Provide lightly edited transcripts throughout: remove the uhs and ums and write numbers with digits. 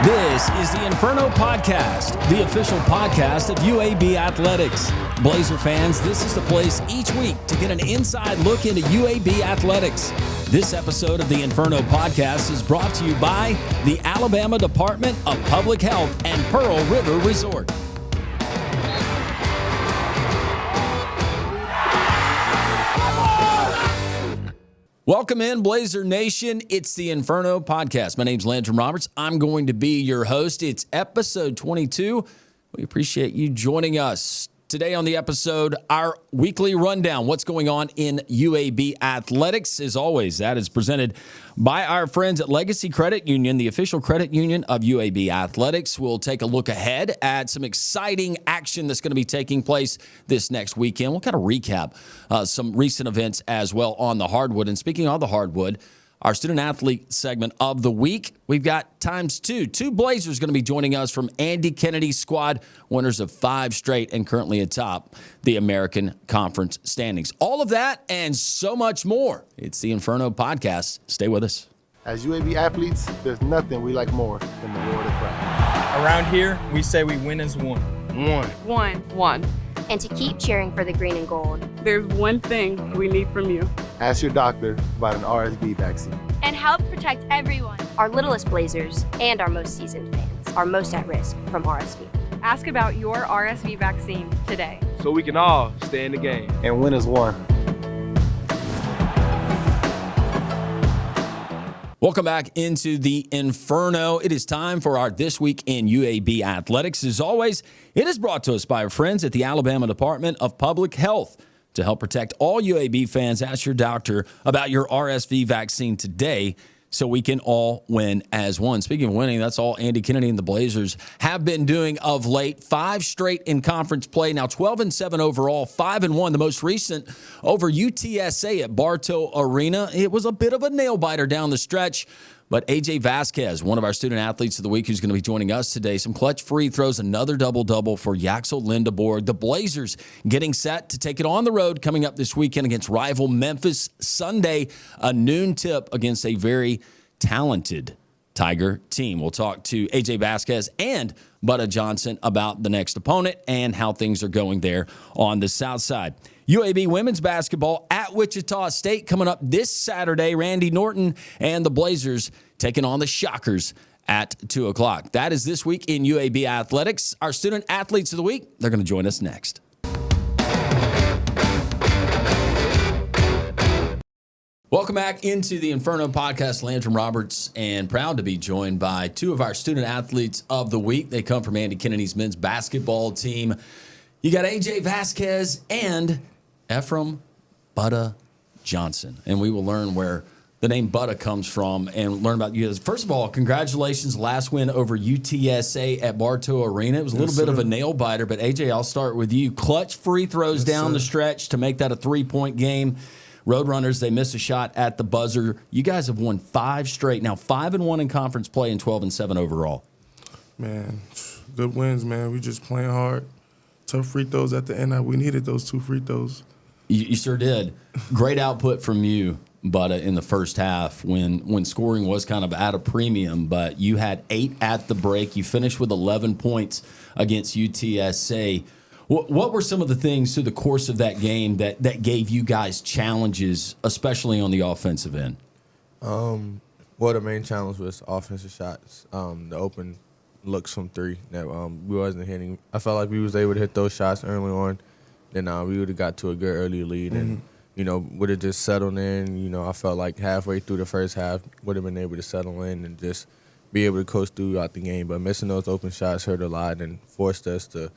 This is the Inferno Podcast, the official podcast of UAB Athletics. Blazer fans, this is the place each week to get an inside look into UAB Athletics. This episode of the Inferno Podcast is brought to you by the Alabama Department of Public Health and Pearl River Resort. Welcome in, Blazer Nation. It's the Inferno Podcast. My name's Landrum Roberts. I'm going to be your host. It's episode 22. We appreciate you joining us. Today on the episode, our weekly rundown. What's going on in UAB Athletics? As always, that is presented by our friends at Legacy Credit Union, the official credit union of UAB Athletics. We'll take a look ahead at some exciting action that's going to be taking place this next weekend. We'll kind of recap some recent events as well on the hardwood. And speaking of the hardwood, our student-athlete segment of the week, we've got times two. Two Blazers going to be joining us from Andy Kennedy's squad, winners of 5 straight and currently atop the American Conference standings. All of that and so much more. It's the Inferno Podcast. Stay with us. As UAB athletes, there's nothing we like more than the reward of pride. Around here, we say we win as one. One. And to keep cheering for the green and gold. There's one thing we need from you. Ask your doctor about an RSV vaccine. And help protect everyone. Our littlest Blazers and our most seasoned fans are most at risk from RSV. Ask about your RSV vaccine today. So we can all stay in the game. And win as one. Welcome back into the Inferno. It is time for our This Week in UAB Athletics. As always, it is brought to us by our friends at the Alabama Department of Public Health. To help protect all UAB fans, ask your doctor about your RSV vaccine today so we can all win as one. Speaking of winning, that's all Andy Kennedy and the Blazers have been doing of late. 5 straight in conference play, now 12-7 overall, 5-1. The most recent over UTSA at Bartow Arena. It was a bit of a nail-biter down the stretch, but AJ Vasquez, one of our student athletes of the week who's going to be joining us today, some clutch free throws, another double-double for Yaxel Lindeborg. The Blazers getting set to take it on the road coming up this weekend against rival Memphis. Sunday, a noon tip against a very talented Tiger team. We'll talk to AJ Vasquez and Butta Johnson about the next opponent and how things are going there on the south side. UAB women's basketball at Wichita State coming up this Saturday. Randy Norton and the Blazers taking on the Shockers at 2 o'clock. That is This Week in UAB Athletics. Our student athletes of the week, they're going to join us next. Welcome back into the Inferno Podcast. Landrum Roberts, and proud to be joined by 2 of our student athletes of the week. They come from Andy Kennedy's men's basketball team. You got AJ Vasquez and Ephraim Butta Johnson. And we will learn where the name Butta comes from and learn about you guys. First of all, congratulations. Last win over UTSA at Bartow Arena. It was a little bit of a nail-biter, but AJ, I'll start with you. Clutch free throws down the stretch to make that a 3-point game. Roadrunners, they missed a shot at the buzzer. You guys have won 5 straight. Now 5-1 in conference play and 12-7 overall. Man, good wins, man. We just playing hard. Tough free throws at the end. We needed those 2 free throws. You sure did. Great output from you, Butta, in the first half when scoring was kind of at a premium, but you had 8 at the break. You finished with 11 points against UTSA. What were some of the things through the course of that game that gave you guys challenges, especially on the offensive end? Well, the main challenge was offensive shots, the open looks from 3 that we wasn't hitting. I felt like we was able to hit those shots early on. Then we would have got to a good early lead and, would have just settled in. I felt like halfway through the first half would have been able to settle in and just be able to coast throughout the game. But missing those open shots hurt a lot and forced us to,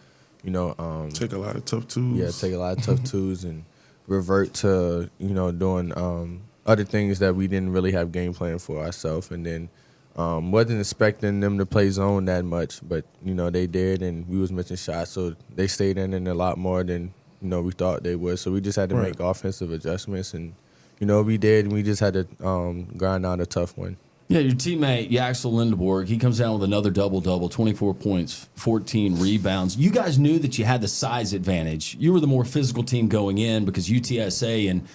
take a lot of tough twos. Yeah, take a lot of tough twos and revert to, doing other things that we didn't really have game plan for ourselves. And then wasn't expecting them to play zone that much, but, they did, and we was missing shots. So they stayed in a lot more than, we thought they would. So we just had to make offensive adjustments, and, we did, and we just had to grind out a tough one. Yeah, your teammate, Yaxel Lindeborg, he comes down with another double-double, 24 points, 14 rebounds. You guys knew that you had the size advantage. You were the more physical team going in because UTSA and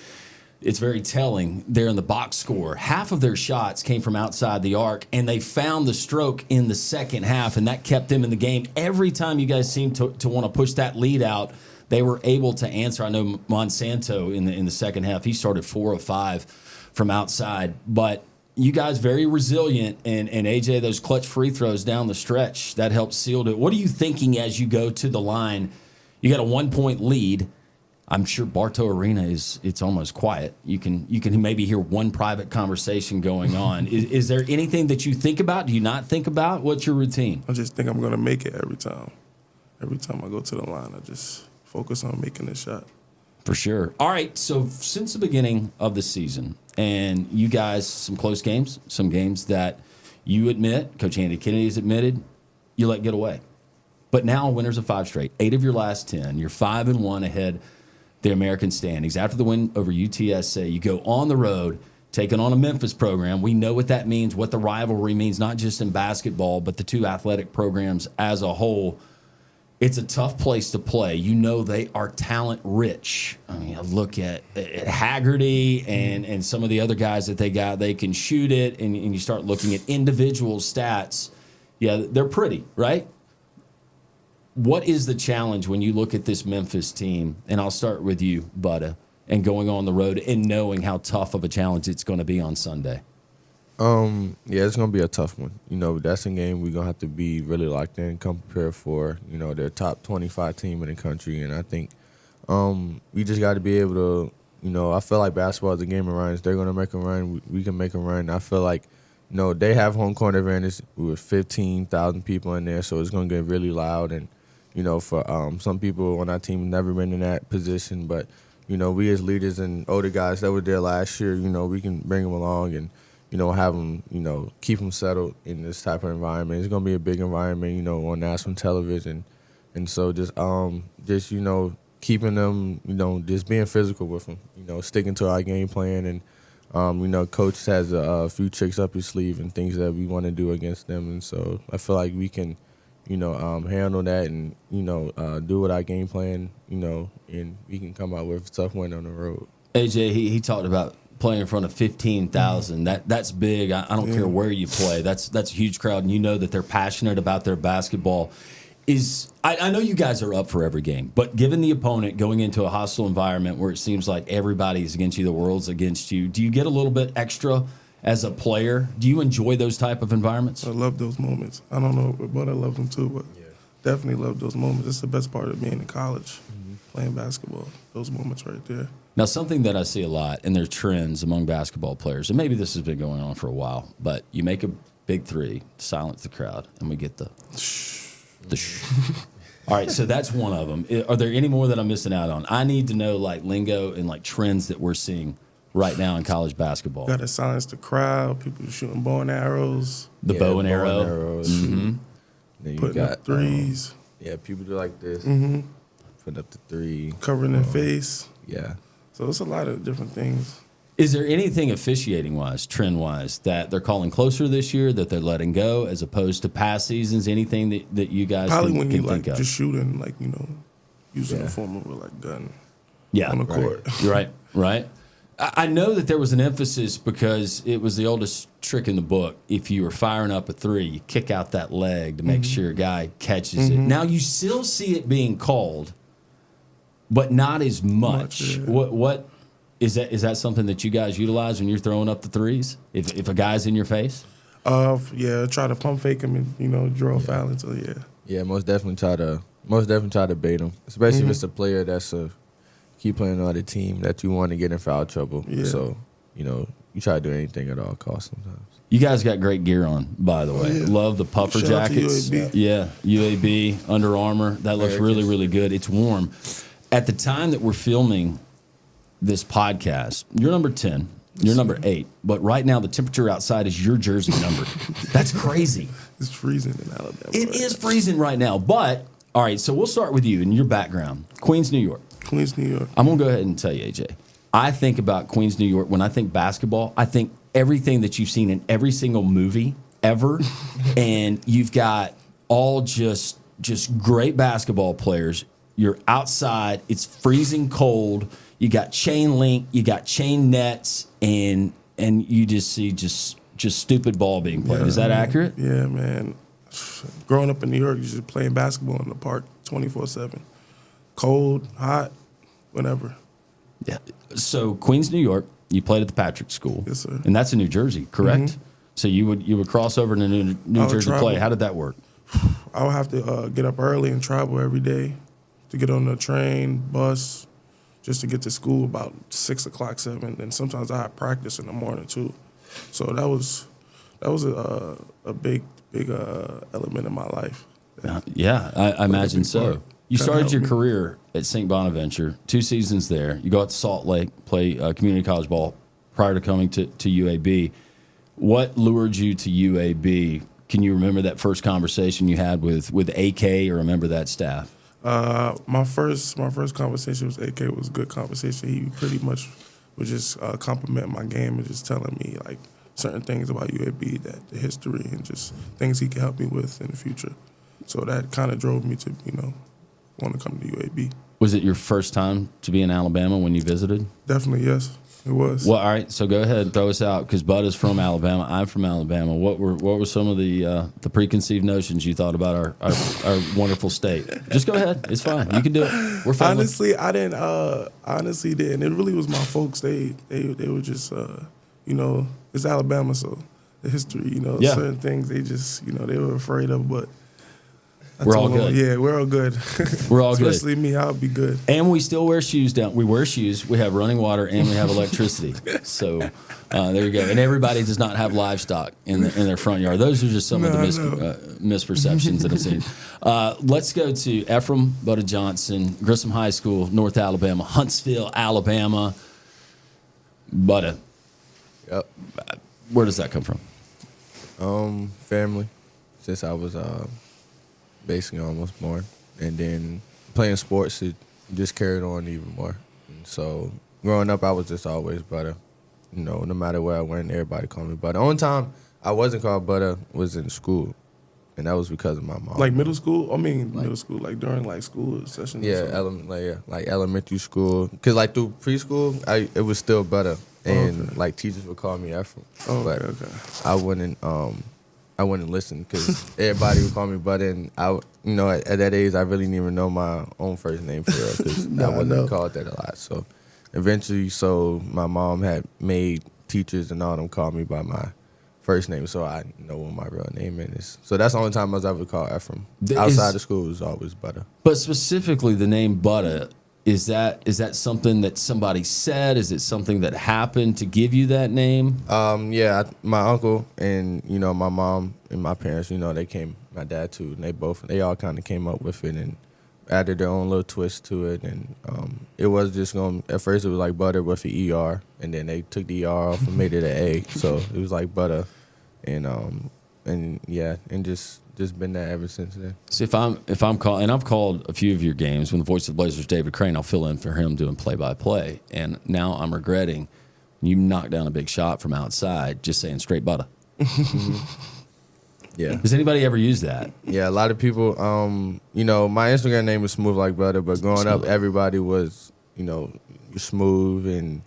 it's very telling there in the box score. Half of their shots came from outside the arc, and they found the stroke in the second half, and that kept them in the game. Every time you guys seemed to want to push that lead out, they were able to answer. I know Monsanto in the second half, he started 4 of 5 from outside, but you guys very resilient, and AJ, those clutch free throws down the stretch, that helped seal it. What are you thinking as you go to the line? You got a 1-point lead. I'm sure Bartow Arena it's almost quiet. You can maybe hear one private conversation going on. Is there anything that you think about? Do you not think about? What's your routine? I just think I'm going to make it every time. Every time I go to the line, I just focus on making a shot. For sure. All right, so since the beginning of the season, and you guys, some close games, some games that you admit, Coach Andy Kennedy has admitted, you let get away. But now winners of 5 straight, 8 of your last 10. You're 5-1 ahead the American standings. After the win over UTSA, you go on the road, taking on a Memphis program. We know what that means, what the rivalry means, not just in basketball, but the two athletic programs as a whole. It's a tough place to play. You know they are talent rich. I mean, I look at Haggerty and some of the other guys that they got. They can shoot it, and you start looking at individual stats. Yeah, they're pretty, right? What is the challenge when you look at this Memphis team? And I'll start with you, Butta, and going on the road and knowing how tough of a challenge it's going to be on Sunday. Yeah, it's going to be a tough one. You know, that's a game we're going to have to be really locked in, come prepared for, you know, their top 25 team in the country. And I think we just got to be able to, you know, I feel like basketball is a game of runs. They're going to make a run. We can make a run. I feel like, you know, they have home court advantage with 15,000 people in there, so it's going to get really loud. And, you know, for some people on our team never been in that position. But, you know, we as leaders and older guys that were there last year, you know, we can bring them along and, you know, have them, you know, keep them settled in this type of environment. It's going to be a big environment, you know, on national television. And so just, you know, keeping them, you know, just being physical with them, you know, sticking to our game plan. And, you know, Coach has a few tricks up his sleeve and things that we want to do against them. And so I feel like we can, you know, handle that and, you know, do what our game plan, you know, and we can come out with a tough win on the road. AJ, he talked about playing in front of 15,000. That's big. I don't care where you play. That's a huge crowd, and you know that they're passionate about their basketball. I know you guys are up for every game, but given the opponent going into a hostile environment where it seems like everybody's against you, the world's against you, do you get a little bit extra as a player? Do you enjoy those type of environments? I love those moments. I don't know, but I love them too, but definitely love those moments. It's the best part of being in college, playing basketball, those moments right there. Now, something that I see a lot, and there's trends among basketball players, and maybe this has been going on for a while, but you make a big three, silence the crowd, and we get the shh. All right, so that's one of them. Are there any more that I'm missing out on? I need to know, like, lingo and, like, trends that we're seeing right now in college basketball. Got to silence the crowd. People shooting bow and arrows. The bow and arrows. Mm-hmm. Then you Putting up threes. People do like this. Mm-hmm. Put up the three. Covering their face. Yeah. So it's a lot of different things. Is there anything officiating-wise, trend-wise, that they're calling closer this year that they're letting go as opposed to past seasons? Anything that you guys probably can when you think like of? just shooting, like, you know, using a form of a like gun. Yeah, on the court. Right. I know that there was an emphasis because it was the oldest trick in the book. If you were firing up a three, you kick out that leg to make sure a guy catches it. Now you still see it being called, but not as much. What is that? Is that something that you guys utilize when you're throwing up the threes? If a guy's in your face? Try to pump fake him and, you know, draw a foul until Yeah, most definitely try to bait him, especially if it's a player that's keep playing on the team that you want to get in foul trouble. Yeah. So, you know, you try to do anything at all costs sometimes. You guys got great gear on, by the way. Love the puffer Shout out to jackets. UAB. Yeah, UAB, Under Armour. That looks really, really good. It's warm. At the time that we're filming this podcast, you're number 10. You're number 8. But right now, the temperature outside is your jersey number. That's crazy. It's freezing in Alabama. It is freezing right now. But, all right, so we'll start with you and your background. Queens, New York. Queens, New York. I'm going to go ahead and tell you, AJ. I think about Queens, New York. When I think basketball, I think everything that you've seen in every single movie ever. And you've got all just great basketball players. You're outside. It's freezing cold. you got chain link, you got chain nets, and you just see just stupid ball being played. Is that accurate? Yeah, man. Growing up in New York, you're just playing basketball in the park 24/7. Cold, hot, whatever. Yeah. So Queens, New York, you played at the Patrick School. Yes, sir. And that's in New Jersey, correct? So you would cross over to New Jersey to play. How did that work? I would have to get up early and travel every day to get on the train, bus, just to get to school about 6 o'clock, 7. And sometimes I had practice in the morning too. So that was a big element in my life. Yeah, I imagine so. part. You Kinda started helped your me. career at St. Bonaventure, 2 seasons there. You go out to Salt Lake, play community college ball prior to coming to UAB. What lured you to UAB? Can you remember that first conversation you had with AK or remember that staff? My first conversation with AK was a good conversation. He pretty much was just complimenting my game and just telling me like certain things about UAB, that the history and just things he could help me with in the future. So that kind of drove me to want to come to UAB. Was it your first time to be in Alabama when you visited? Definitely, yes, it was. Well, all right. So go ahead, throw us out because Bud is from Alabama. I'm from Alabama. What were some of the preconceived notions you thought about our wonderful state? Just go ahead. It's fine. You can do it. We're family. Honestly, I didn't. Honestly, didn't. It really was my folks. They were just it's Alabama, so the history, Yeah. certain things they just they were afraid of, but. We're all good. Yeah, we're all good. We're all good. Especially me, I'll be good. And we still wear shoes down. We wear shoes. We have running water, and we have electricity. So there you go. And everybody does not have livestock in their front yard. Those are just some of the misperceptions that I've seen. Let's go to Ephraim Butta Johnson, Grissom High School, North Alabama, Huntsville, Alabama. Butta. Yep. Where does that come from? Family. Since I was basically almost born, and then playing sports, it just carried on even more. And so growing up, I was just always Butta. No matter where I went, everybody called me Butta. The only time I wasn't called Butta was in school, and that was because of my mom. Like middle school? Middle school, like during like school sessions. Yeah, like elementary school. Cause like through preschool, it was still Butta, and like teachers would call me Ephraim. But I wouldn't listen because everybody would call me Butta, and at that age I really didn't even know my own first name for real because I wasn't called that a lot. So eventually, my mom had made teachers and all them call me by my first name, so I know what my real name is. So that's the only time I was ever called Ephraim. Outside of school, it was always Butta. But specifically, the name Butta. Is that something that somebody said? Is it something that happened to give you that name? Yeah, my uncle and my mom and my parents, my dad too, and they all kind of came up with it and added their own little twist to it. And it was just at first it was like Butter with the ER, and then they took the ER off and made it an A, so it was like Butta, and just been that ever since then. See, if I'm called, and I've called a few of your games when the voice of the Blazers, David Crane, I'll fill in for him doing play-by-play, and now I'm regretting you knocked down a big shot from outside just saying straight Butta. Yeah. Does anybody ever use that? Yeah, a lot of people. My Instagram name was Smooth Like Butter, but growing up, everybody was, smooth and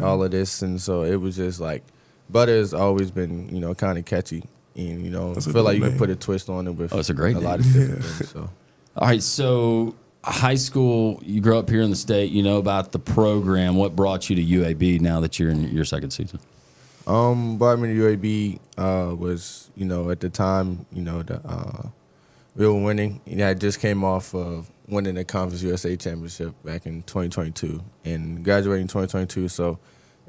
all of this, and so it was just like Butter has always been, kind of catchy. And, I feel like you can put a twist on it with it's a great lot name. of different things. So. All right, so high school, you grew up here in the state, you know about the program. What brought you to UAB now that you're in your second season? Brought me to UAB was, at the time, we were winning. I just came off of winning the Conference USA Championship back in 2022 and graduating in 2022. So,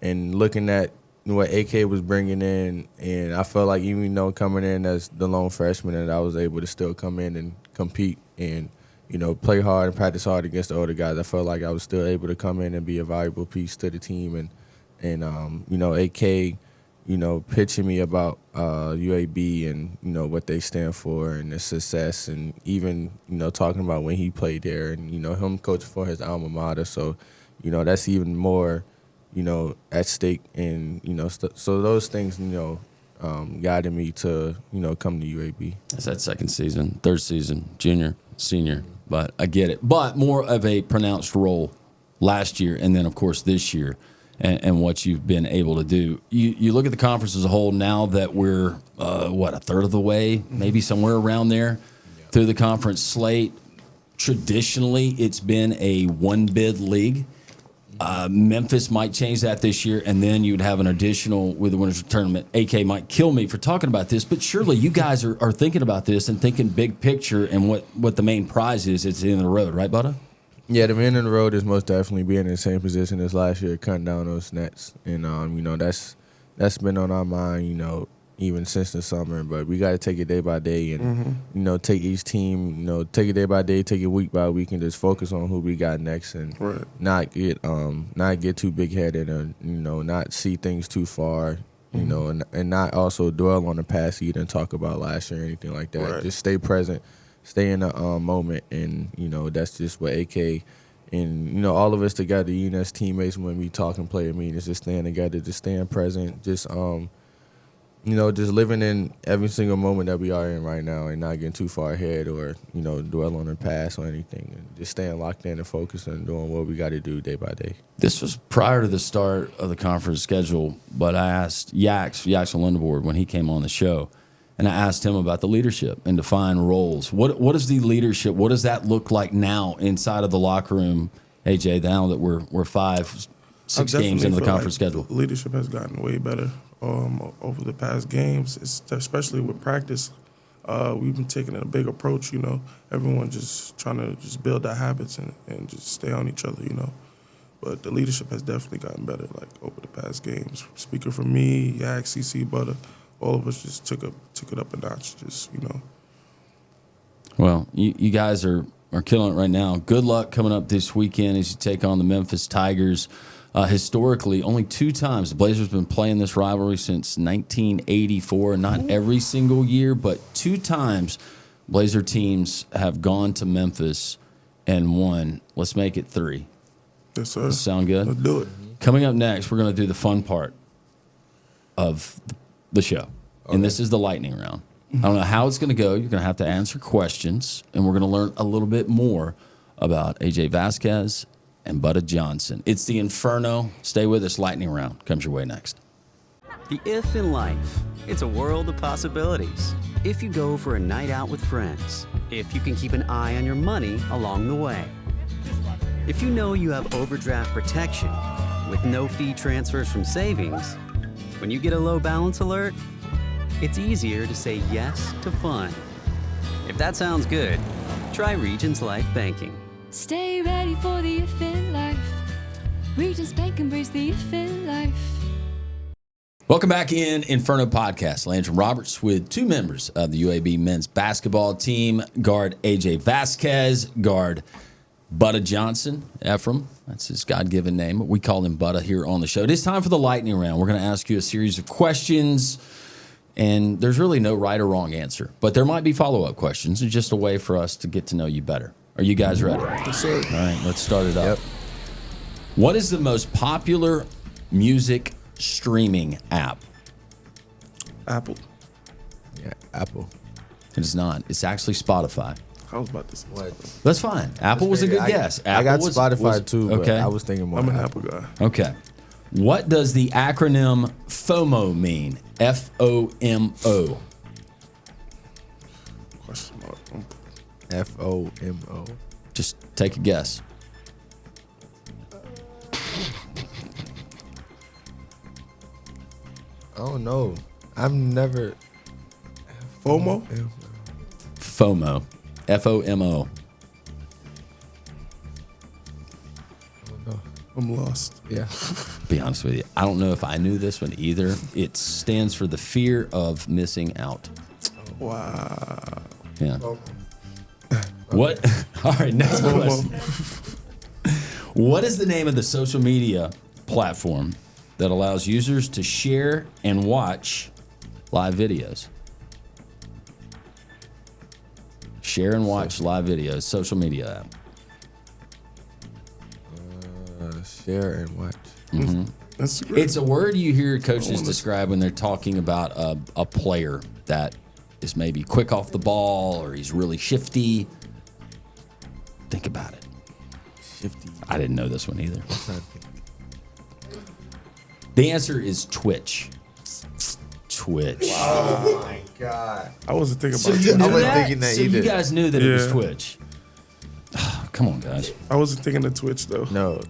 and looking at what AK was bringing in, and I felt like even coming in as the lone freshman, and I was able to still come in and compete and play hard and practice hard against the older guys. I felt like I was still able to come in and be a valuable piece to the team, and AK, pitching me about UAB and what they stand for and the success, and even talking about when he played there, and him coaching for his alma mater. So that's even more at stake, and so those things guided me to come to UAB. That's that second season, third season, junior, senior, but I get it. But more of a pronounced role last year, and then, of course, this year, and what you've been able to do. You look at the conference as a whole now that we're, a third of the way, maybe somewhere around there through the conference slate. Traditionally, it's been a one-bid league. Memphis might change that this year, and then you'd have an additional with the winners tournament. AK might kill me for talking about this, but surely you guys are thinking about this and thinking big picture and what the main prize is at the end of the road, right, Butta? Yeah, the end of the road is most definitely being in the same position as last year, cutting down those nets, and that's been on our mind, even since the summer. But we got to take it day by day, and take each team, take it day by day, take it week by week, and just focus on who we got next, and not get too big headed, and not see things too far, and not also dwell on the past either and talk about last year or anything like that. Right. Just stay present. Stay in the moment, and that's just what AK and all of us together, as teammates, when we talk and play meetings, just staying together, just staying present, just just living in every single moment that we are in right now, and not getting too far ahead or dwell on the past or anything, and just staying locked in and focused and doing what we got to do day by day. This was prior to the start of the conference schedule, but I asked Yax on Lindenborg when he came on the show. And I asked him about the leadership and define roles. What is the leadership? What does that look like now inside of the locker room, AJ? Now that we're 6 games into the conference schedule, Leadership has gotten way better over the past games, especially with practice. We've been taking a big approach. Everyone just trying to just build their habits and just stay on each other. But the leadership has definitely gotten better, like over the past games. Speaking for me, Yak, CC, Butter. All of us just took it up a notch, Well, you guys are killing it right now. Good luck coming up this weekend as you take on the Memphis Tigers. Historically, only 2 times. The Blazers have been playing this rivalry since 1984. Not every single year, but 2 times Blazer teams have gone to Memphis and won. Let's make it 3. Yes, sir. Does that sound good? Let's do it. Coming up next, we're going to do the fun part of the show. Okay. And this is the lightning round. I don't know how it's going to go. You're going to have to answer questions, and we're going to learn a little bit more about AJ Vasquez and Butta Johnson. It's the Inferno. Stay with us. Lightning round comes your way next. The if in life, it's a world of possibilities. If you go for a night out with friends, if you can keep an eye on your money along the way, if you know you have overdraft protection with no fee transfers from savings, when you get a low balance alert, it's easier to say yes to fun. If that sounds good, try Regions Life Banking. Stay ready for the if in life. Regions Bank embrace the if in life. Welcome back in Inferno Podcast. Landrum Roberts with 2 members of the UAB men's basketball team. Guard AJ Vasquez, guard Butta Johnson, Ephraim. That's his God-given name. We call him Butta here on the show. It is time for the lightning round. We're going to ask you a series of questions, and there's really no right or wrong answer. But there might be follow-up questions. It's just a way for us to get to know you better. Are you guys ready? Yes, sir. All right, let's start it up. Yep. What is the most popular music streaming app? Apple. Yeah, Apple. It is not. It's actually Spotify. I was about to say. What? That's fine. Apple was a good guess. I got Apple Spotify too, but okay. I was thinking more. I'm an Apple guy. Okay. What does the acronym FOMO mean? FOMO. Question mark. FOMO. Just take a guess. I don't know. I've never. FOMO? FOMO. FOMO. I'm lost. Yeah. Be honest with you. I don't know if I knew this one either. It stands for the fear of missing out. Wow. Yeah. What? All right, next question. What is the name of the social media platform that allows users to share and watch live videos? Share and watch live videos, social media app. Share and watch. Mm-hmm. That's great. It's a word you hear coaches describe when they're talking about a player that is maybe quick off the ball or he's really shifty. Think about it. 50. I didn't know this one either. The answer is Twitch. Twitch. Oh my God. I wasn't thinking So about you that. knew I wasn't that? thinking that so either. you guys knew that it was Yeah. Twitch. Come on, guys. I wasn't thinking of Twitch though. No.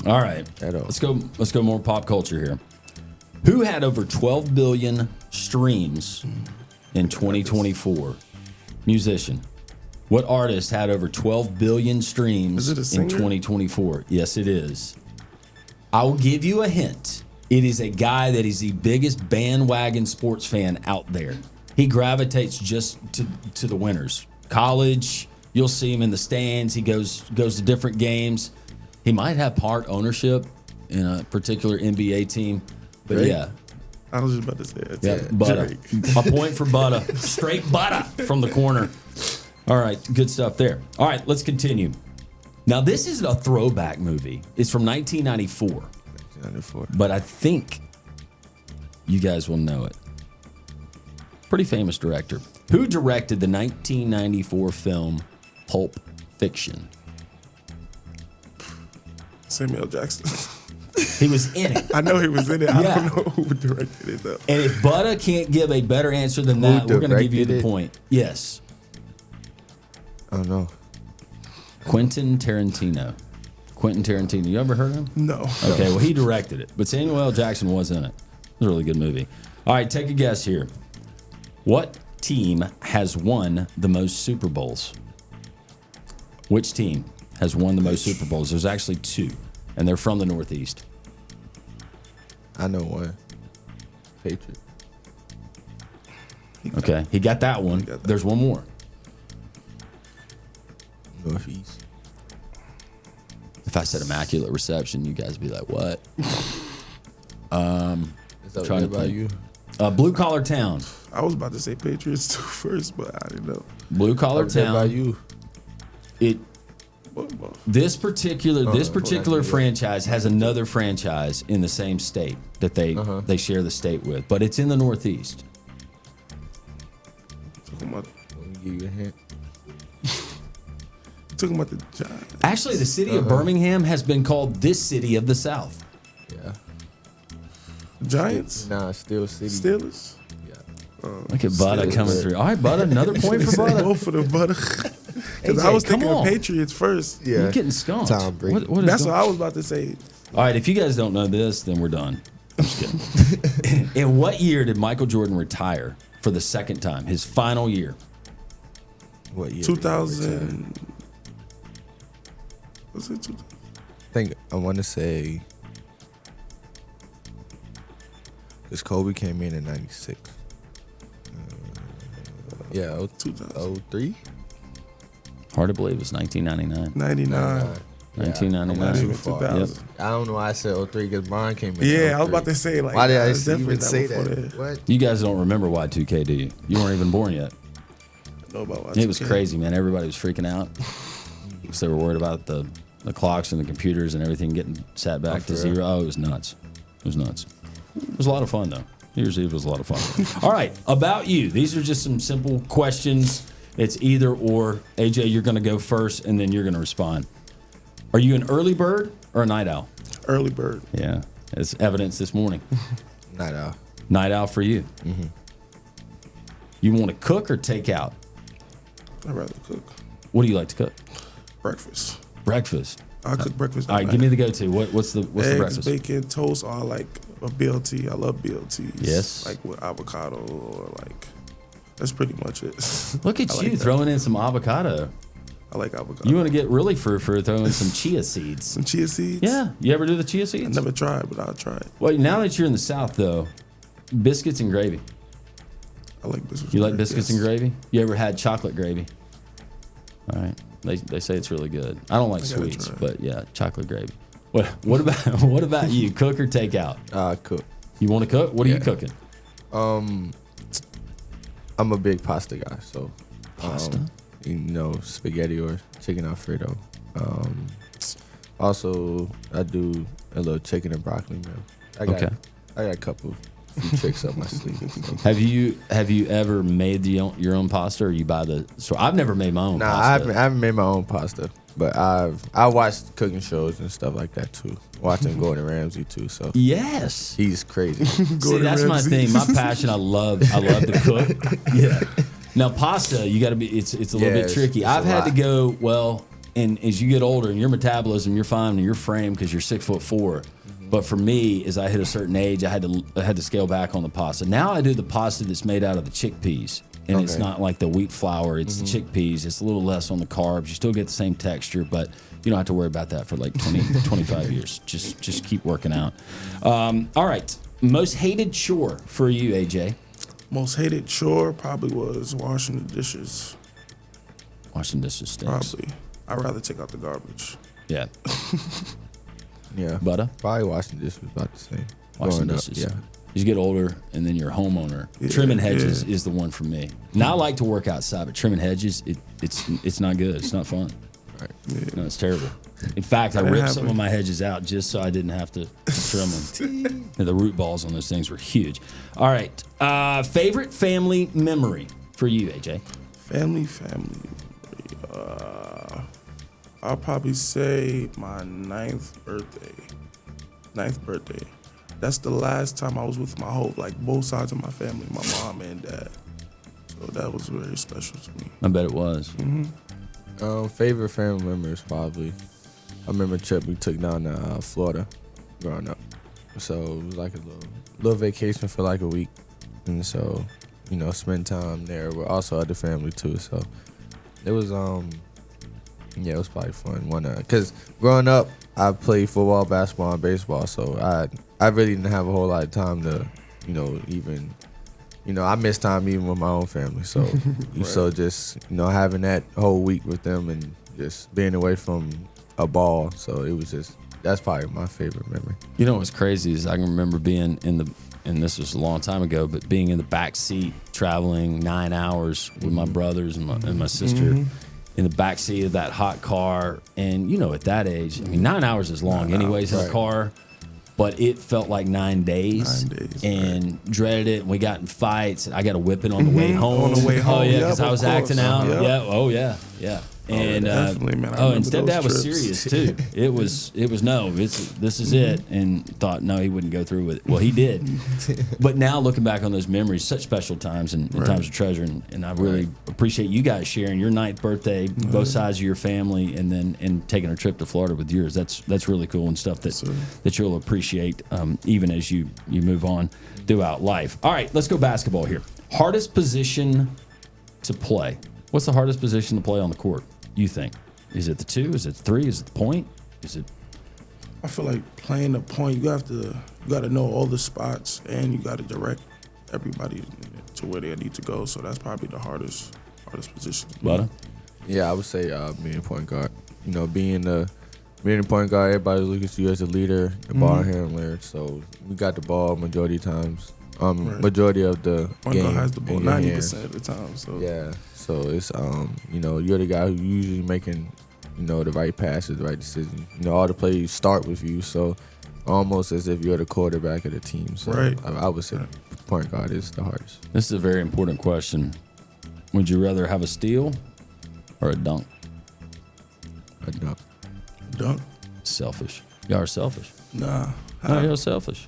All right. At all. Let's go more pop culture here. Who had over 12 billion streams in 2024? Musician. What artist had over 12 billion streams Is it a in singer? 2024? Yes, it is. I will give you a hint. It is a guy that is the biggest bandwagon sports fan out there. He gravitates just to the winners. College, you'll see him in the stands. He goes to different games. He might have part ownership in a particular NBA team. But Drake? yeah. I was just about to say it. Yeah, Butter. A point for Butter. Straight Butter from the corner. All right, good stuff there. All right, let's continue. Now, this is a throwback movie. It's from 1994. 94. But I think you guys will know it. Pretty famous director. Who directed the 1994 film Pulp Fiction? Samuel Jackson. He was in it. I know he was in it. I Yeah. don't know who directed it though. And if Butter can't give a better answer than that, we're going to give you the directed it? point. Yes. I don't know. Quentin Tarantino. Quentin Tarantino. You ever heard of him? No. Okay, well, he directed it. But Samuel L. Jackson was in it. It was a really good movie. All right, take a guess here. What team has won the most Super Bowls? Which team has won the most Super Bowls? There's actually two, and they're from the Northeast. I know one. Patriot. Okay, he got that one. There's one more. Northeast. If I said Immaculate Reception, you guys would be like, what? Is that Trying right to about think. you? Blue Collar Town. I was about to say Patriots too first, but I didn't know. Blue Collar Is that about Town. you? This particular yeah. franchise has another franchise in the same state that they share the state with, but it's in the Northeast. Talking about, Let me give you a hint. talking about the Giants. Actually, the city of Birmingham has been called this city of the South. Yeah. Giants? Nah, Steel City. Steelers? Yeah. Look at Butter Steelers. coming through. All right, Butter, another point for Butter. Both for the Butter. Because I AJ, was thinking come of on. Patriots first. Yeah. You're getting skunked. Tom Brady. What is That's going- what I was about to say. All right, if you guys don't know this, then we're done. I'm just kidding. In what year did Michael Jordan retire for the second time? His final year. What year? 2000. Was it 2000? I think I want to say. Because Kobe came in 96. Yeah, 2000. 03? Hard to believe it was 1999. 99. 1999. Not even far. 2000. I don't know why I said 03 because Brian came in. Yeah, I was 03. about to say, like, Why did I it's definitely even say before that? What? You guys don't remember Y2K, do you? You weren't even born yet. I know about It was crazy, man. Everybody was freaking out because they were worried about the clocks and the computers and everything getting sat back to for real? zero. Oh, it was nuts. It was nuts. It was a lot of fun, though. New Year's Eve was a lot of fun. All right, about you. These are just some simple questions. It's either or. AJ, you're going to go first, and then you're going to respond. Are you an early bird or a night owl? Early bird. Yeah, it's evidence this morning. Night owl. Night owl for you. Mm-hmm. You want to cook or take out? I'd rather cook. What do you like to cook? Breakfast. Breakfast. I cook breakfast. All right, give me the go-to. What's the Eggs, breakfast? bacon, toast, or like a BLT. I love BLTs. Yes. Like with avocado or like, that's pretty much it. Look at I you like that. throwing in some avocado. I like avocado. You want to get really frou-frou throwing some chia seeds. Some chia seeds? Yeah. You ever do the chia I seeds? never tried, but I'll try it. Well, now that you're in the South, though, biscuits and gravy. I like biscuits. You like biscuits and gravy? You ever had chocolate gravy? All right. They say it's really good. I don't like I gotta sweets, try it. but yeah, chocolate gravy. What about you? Cook or take out? Cook. You want to cook? What are you Yeah. cooking? I'm a big pasta guy, so Pasta? Spaghetti or chicken Alfredo. Also, I do a little chicken and broccoli meal. I got a couple few tricks up my sleeve. So. Have you ever made your own pasta, or you buy the store? I've never made my own Nah, pasta. I haven't made my own pasta. But I watched cooking shows and stuff like that too. Watching Gordon Ramsay too. So yes, he's crazy. See, that's my thing. My passion. I love to cook. Yeah. Now pasta, you got to be. It's a little bit tricky. I've had to go and as you get older and your metabolism, you're fine in your frame because you're 6'4". But for me, as I hit a certain age, I had to scale back on the pasta. Now I do the pasta that's made out of the chickpeas. And it's not like the wheat flour, it's the chickpeas. It's a little less on the carbs. You still get the same texture, but you don't have to worry about that for like 20, 25 years. Just keep working out. All right. Most hated chore for you, AJ? Most hated chore probably was washing the dishes. Washing dishes stinks. Probably. I'd rather take out the garbage. Yeah. Yeah. Butter? Probably washing dishes about the same. Washing dishes. Yeah. You get older, and then you're a homeowner. Trimming hedges is the one for me. Now I like to work outside, but trimming hedges, it's not good. It's not fun. Right. Yeah. No, it's terrible. In fact, I ripped some of my hedges out just so I didn't have to trim them. And the root balls on those things were huge. All right. Favorite family memory for you, AJ? Family. I'll probably say my 9th birthday. That's the last time I was with my whole, both sides of my family, my mom and dad. So that was very special to me. I bet it was. Favorite family members probably. I remember a trip we took down to Florida growing up. So it was like a little vacation for like a week. And so, spend time there with also other family too. So it was, it was probably fun. Because growing up, I played football, basketball, and baseball. So I really didn't have a whole lot of time to, even, I missed time even with my own family. So, Right. so just, having that whole week with them and just being away from a ball. So it was that's probably my favorite memory. You know what's crazy is I can remember being and this was a long time ago, but being in the back seat, traveling 9 hours with my brothers and my sister in the back seat of that hot car. And, at that age, 9 hours is long anyways in a car. But it felt like 9 days. 9 days. And dreaded it. And we got in fights. And I got a whipping on the way home. On the way home. Oh, yeah, because I was acting out. Yep. Yeah. Oh, yeah. Yeah. And definitely, man. I and remember stepdad was those serious too. It was no, this is it, and thought no, he wouldn't go through with it. Well, he did. But now looking back on those memories, such special times and times of treasure, and I really appreciate you guys sharing your 9th birthday, both sides of your family, and taking a trip to Florida with yours. That's really cool and stuff that you'll appreciate even as you move on throughout life. All right, let's go basketball here. Hardest position to play. What's the hardest position to play on the court? You think? Is it the 2? Is it the 3? Is it the point? Is it? I feel like playing the point, you got to know all the spots, and you got to direct everybody to where they need to go. So that's probably the hardest position. Butter? Yeah, I would say being point guard. Being the point guard, everybody looks at you as a leader, the ball handler. So we got the ball majority of times. Majority of the point game guard has the ball 90% of the time. So yeah. So it's you're the guy who usually making the right passes, the right decisions. All the plays start with you, so almost as if you're the quarterback of the team. So I would say point guard is the hardest. This is a very important question. Would you rather have a steal or a dunk? A dunk. Dunk. Selfish. Y'all are selfish. Nah. No, you're selfish.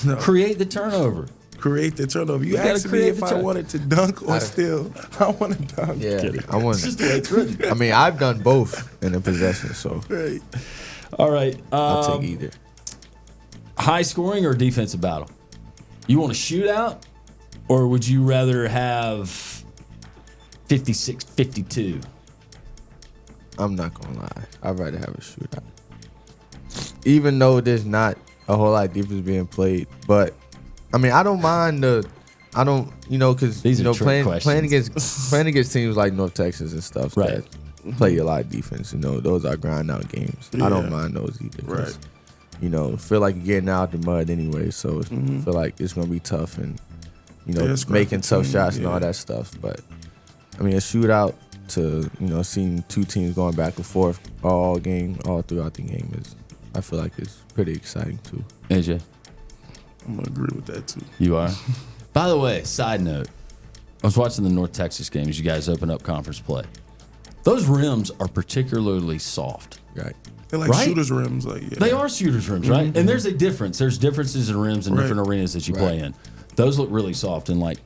No. Create the turnover. Create the turnover. You asked me if I wanted to dunk or steal. I want to dunk. Yeah, I want. It's just the way it's written. I've done both in a possession, so. Right. All right. I'll take either. High scoring or defensive battle? You want a shootout, or would you rather have 56-52? I'm not gonna lie. I'd rather have a shootout, even though there's not a whole lot of defense being played, but. I don't mind because playing against teams like North Texas and stuff that play a lot of defense. Those are grind out games. Yeah. I don't mind those either. Right. Feel like you're getting out the mud anyway, so feel like it's gonna be tough and making tough shots and all that stuff. But a shootout to seeing two teams going back and forth all throughout the game I feel like it's pretty exciting too. AJ. I'm going to agree with that, too. You are? By the way, side note, I was watching the North Texas games. You guys open up conference play. Those rims are particularly soft. Right. They're like Right? shooter's rims. Like, yeah. They are shooters' rims, right? And there's a difference. There's differences in rims in different arenas that you play in. Those look really soft and like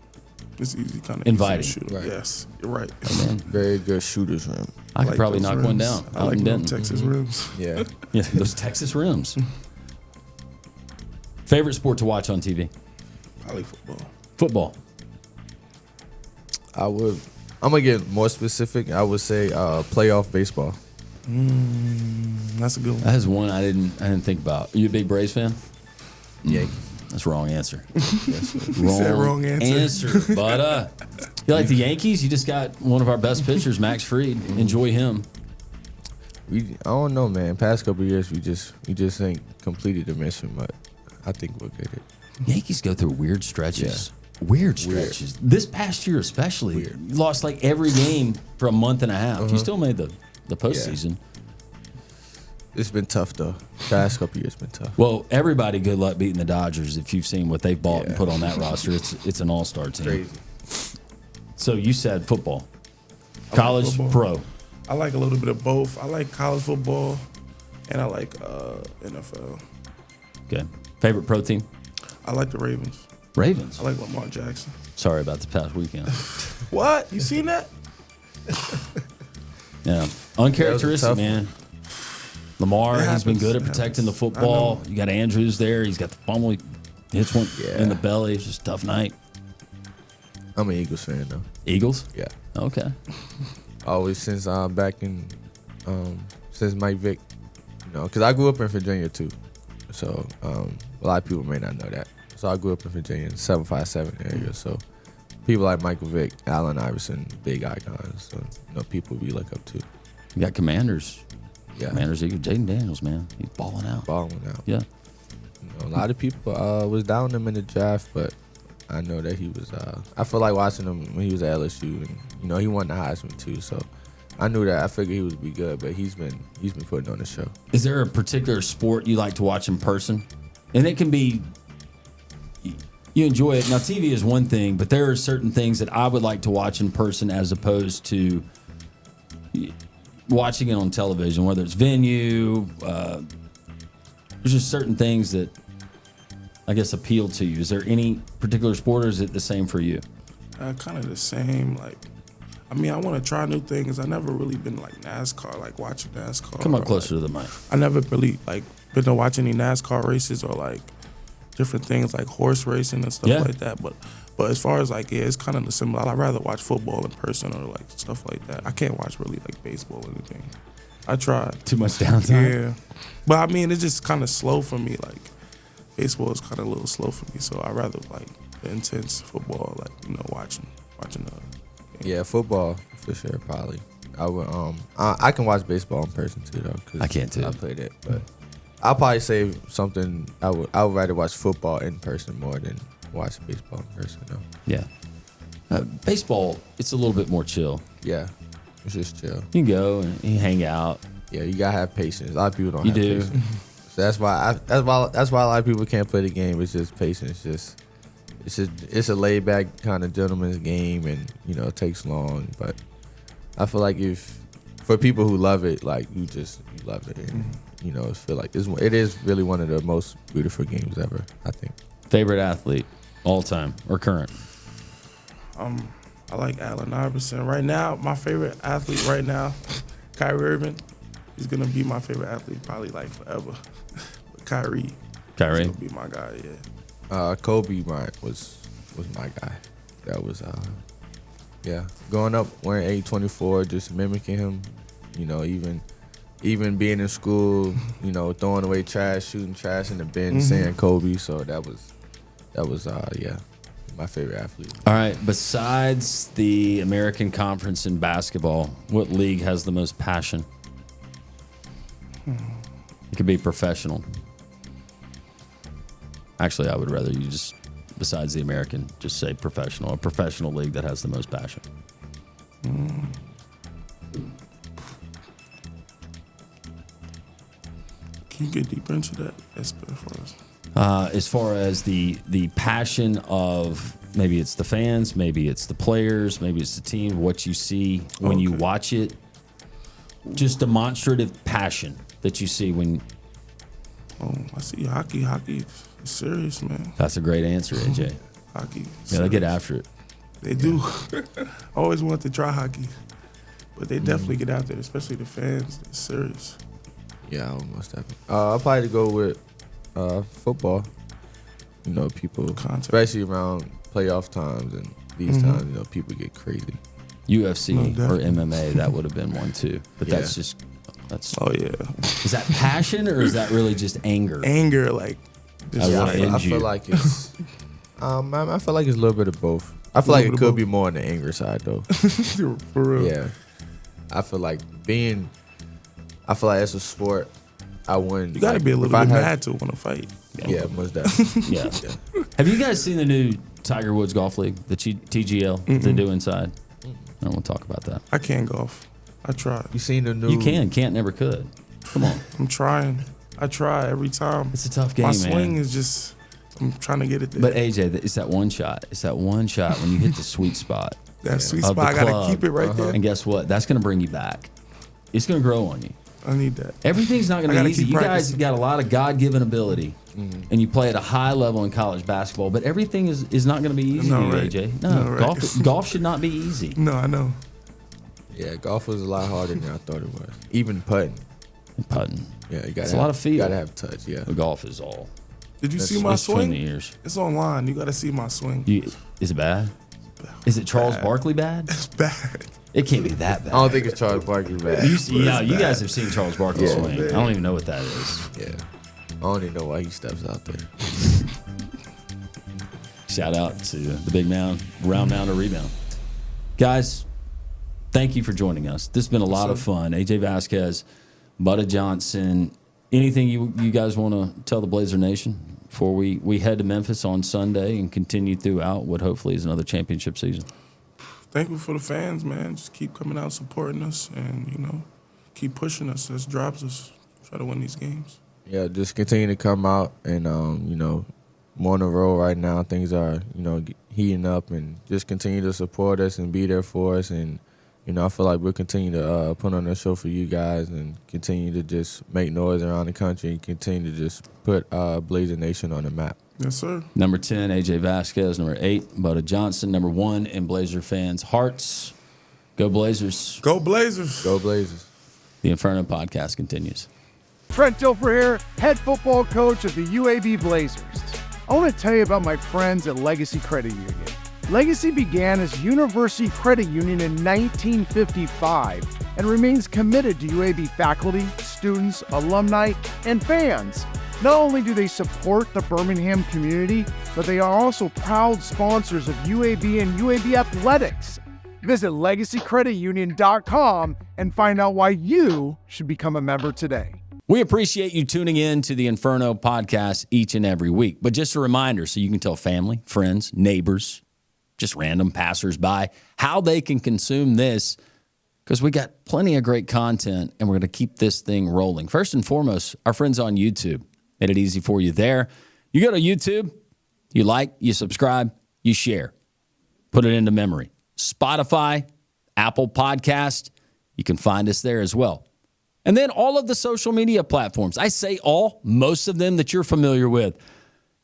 It's easy, kind of inviting. Shoot. Right. Yes, you're right. Very good shooters rim. I could probably those knock one rims. down. I out like in those Denton. Texas rims. Yeah. Yeah, those Texas rims. Favorite sport to watch on TV? Probably football. Football. I'm gonna get more specific. I would say playoff baseball. That's a good one. That is one I didn't think about. Are you a big Braves fan? Yeah. That's the wrong answer. Wrong answer. But you like the Yankees? You just got one of our best pitchers, Max Fried. Enjoy him. I don't know, man. Past couple of years, we just ain't completed the mission, but I think we'll get it. Yankees go through weird stretches. Weird stretches. This past year especially. You lost like every game for a month and a half. You still made the postseason. It's been tough though. Past couple years been tough. Well, everybody good luck beating the Dodgers if you've seen what they've bought and put on that roster. It's an all-star team. Crazy. So you said football. College, football. pro. I like a little bit of both. I like college football, and I like NFL. Okay. Favorite pro team? I like the Ravens. Ravens. I like Lamar Jackson. Sorry about the past weekend. What? You seen that? Yeah. Uncharacteristic, tough man. Lamar, It he's been happens. good at It protecting the happens. football. I know. You got Andrews there. He's got the fumble. He hits one in the belly. It's just a tough night. I'm an Eagles fan though. Eagles? Yeah. Okay. Always since back in since Mike Vick, because I grew up in Virginia too. So a lot of people may not know that. So I grew up in Virginia, 757 area. So people like Michael Vick, Allen Iverson, big icons. So people we look up to. You got Commanders. Yeah. Commanders Eagles. Jaden Daniels, man. He's balling out. Yeah. A lot of people was down him in the draft, but I know that he was. I feel like watching him when he was at LSU, and he won the Heisman too. So I knew that. I figured he would be good, but he's been putting on the show. Is there a particular sport you like to watch in person? And it can be, you enjoy it. Now, TV is one thing, but there are certain things that I would like to watch in person as opposed to watching it on television, whether it's venue. There's just certain things that I guess appeal to you. Is there any particular sport, or is it the same for you? Kind of the same. I want to try new things. I never really been like NASCAR, like watching NASCAR. Come up closer to the mic. I never really been to watch any NASCAR races or like different things like horse racing and stuff like that. But as far as it's kind of similar. I'd rather watch football in person or like stuff like that. I can't watch really like baseball or anything. I tried. Too much downtime. Yeah, but it's just kind of slow for me. Like baseball is kind of a little slow for me, so I rather like the intense football, watching. Yeah, football for sure. Probably I would. I can watch baseball in person too though. 'Cause I can't too. I played it, but I'll probably say something. I would rather watch football in person more than watch baseball in person though. Yeah. Baseball, it's a little bit more chill. Yeah, it's just chill. You can go and you hang out. Yeah, you gotta have patience. A lot of people don't You have do. patience. So that's why a lot of people can't play the game. It's just patience. It's a laid back kind of gentleman's game, and it takes long. But I feel like for people who love it, like you love it, and feel like it is really one of the most beautiful games ever. I think. Favorite athlete, all time or current? I like Allen Iverson. Right now, my favorite athlete right now, Kyrie Irving. He's gonna be my favorite athlete probably like forever. But Kyrie. He's gonna be my guy. Yeah. Kobe Bryant was my guy. That was growing up wearing 824, just mimicking him. Even being in school, throwing away trash, shooting trash in the bin, saying Kobe. So that was my favorite athlete. All right. Besides the American Conference in basketball, what league has the most passion? It could be professional. Actually, I would rather you just, besides the American, just say professional. A professional league that has the most passion. Can you get deeper into that? That's better for us. As far as the passion of maybe it's the fans, maybe it's the players, maybe it's the team, what you see when you watch it, just demonstrative passion that you see when? Oh, I see hockey. Hockey is serious, man. That's a great answer, AJ. Hockey. Yeah, they get after it. They do. I always wanted to try hockey, but they definitely get out there, especially the fans. It's serious. Yeah, almost definitely. I'll probably go with football. You know, people, especially around playoff times and these times, you know, people get crazy. UFC or MMA, that would have been one too. But that's oh yeah. Is that passion or is that really just anger? Anger, like. I feel like it's. I feel like it's a little bit of both. I feel like it could be more on the anger side though. For real. Yeah. I feel like as a sport, I wouldn't. You gotta be a little bit mad to want to fight. Yeah, most definitely. Yeah. Have you guys seen the new Tiger Woods Golf League, the TGL they do inside? I don't want to talk about that. I can't golf. I tried. You seen the new? You can't, never could. Come on. I'm trying. I try every time. It's a tough game, My man. swing is just. I'm trying to get it there. But AJ, it's that one shot. It's that one shot when you hit the sweet spot. That sweet spot, I gotta keep it right there. And guess what? That's gonna bring you back. It's gonna grow on you. I need that. Everything's not gonna be easy. You guys practicing. got a lot of God-given ability, and you play at a high level in college basketball. But everything is not gonna be easy, No, right. AJ. No, right. Golf should not be easy. No, I know. Yeah, golf was a lot harder than I thought it was. Even putting. Yeah, you got. It's a lot of feel. You gotta have touch. Yeah. The golf is all. Did you see my swing? The ears. It's online. You gotta see my swing. Is it bad? Is it Charles Barkley bad? It's bad. It can't be that bad. I don't think it's Charles Barkley bad. You guys have seen Charles Barkley swing. Man. I don't even know what that is. Yeah. I don't even know why he steps out there. Shout out to the big mound, round mound or rebound. Guys, thank you for joining us. This has been a lot of fun. AJ Vasquez, Butta Johnson. Anything you guys want to tell the Blazer Nation before we head to Memphis on Sunday and continue throughout what hopefully is another championship season? Thankful for the fans, man. Just keep coming out, supporting us, and, you know, keep pushing us. That drives us. Try to win these games. Yeah, just continue to come out and, you know, we're on the road right now. Things are, you know, heating up, and just continue to support us and be there for us. And, you know, I feel like we'll continue to put on a show for you guys and continue to just make noise around the country and continue to just put Blazer Nation on the map. Yes, sir. Number 10, AJ Vasquez. Number 8, Butta Johnson. Number 1 in Blazer fans' hearts. Go Blazers. Go Blazers. Go Blazers. The Inferno podcast continues. Trent Dilfer here, head football coach of the UAB Blazers. I want to tell you about my friends at Legacy Credit Union. Legacy began as University Credit Union in 1955 and remains committed to UAB faculty, students, alumni, and fans. Not only do they support the Birmingham community, but they are also proud sponsors of UAB and UAB athletics. Visit LegacyCreditUnion.com and find out why you should become a member today. We appreciate you tuning in to the Inferno podcast each and every week. But just a reminder, so you can tell family, friends, neighbors, just random passersby, how they can consume this, because we got plenty of great content, and we're going to keep this thing rolling. First and foremost, our friends on YouTube made it easy for you there. You go to YouTube, you like, you subscribe, you share. Put it into memory. Spotify, Apple Podcast, you can find us there as well. And then all of the social media platforms. I say all, most of them that you're familiar with.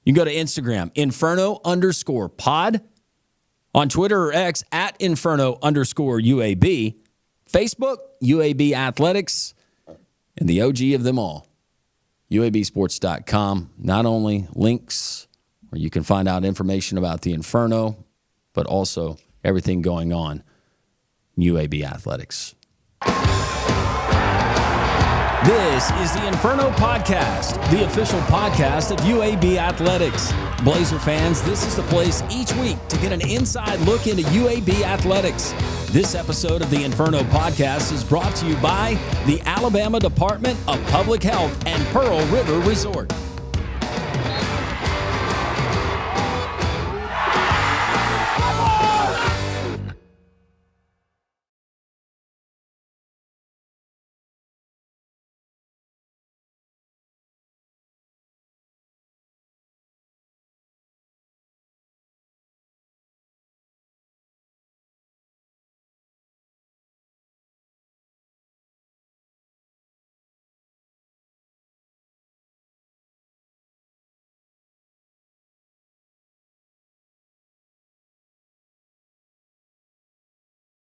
You can go to Instagram, Inferno_pod. On Twitter or X, at Inferno_UAB. Facebook, UAB Athletics. And the OG of them all, UABsports.com. Not only links where you can find out information about the Inferno, but also everything going on in UAB Athletics. This is the Inferno Podcast, the official podcast of UAB Athletics. Blazer fans, this is the place each week to get an inside look into UAB Athletics. This episode of the Inferno Podcast is brought to you by the Alabama Department of Public Health and Pearl River Resort.